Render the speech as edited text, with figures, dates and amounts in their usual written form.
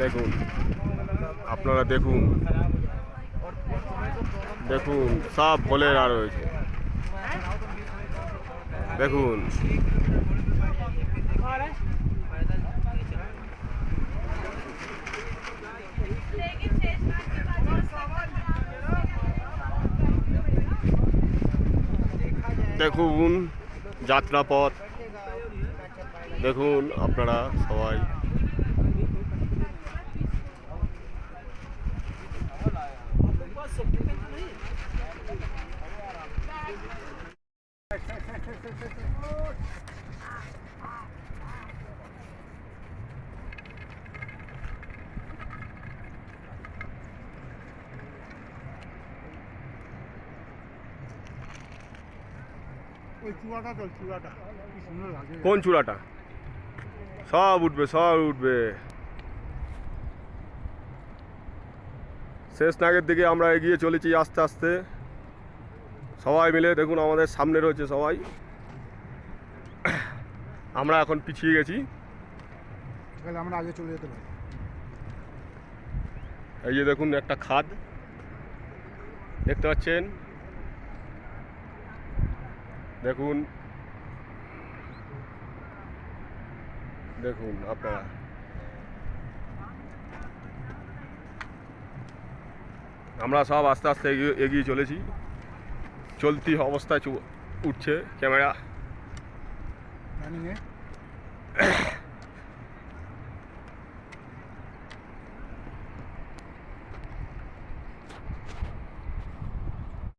দেখুন, আপনারা দেখুন, দেখুন সব ফলেরা রয়েছে। দেখুন দেখুন যাত্রাপথ, দেখুন আপনারা সবাই। কোন চূড়াটা? সব উঠবে, সব উঠবে। শেষ নাগের দিকে আমরা এগিয়ে চলেছি আস্তে আস্তে সবাই মিলে। দেখুন আমাদের সামনে রয়েছে সবাই, আমরা এখন পিছিয়ে গেছি। আমরা আগে চলে যেতে পারি। এই যে দেখুন একটা খাদ দেখতে পাচ্ছেন, দেখুন দেখুন আপনারা। আমরা সব আস্তে আস্তে এগিয়ে চলেছি, চলতি অবস্থায় উঠছে ক্যামেরা।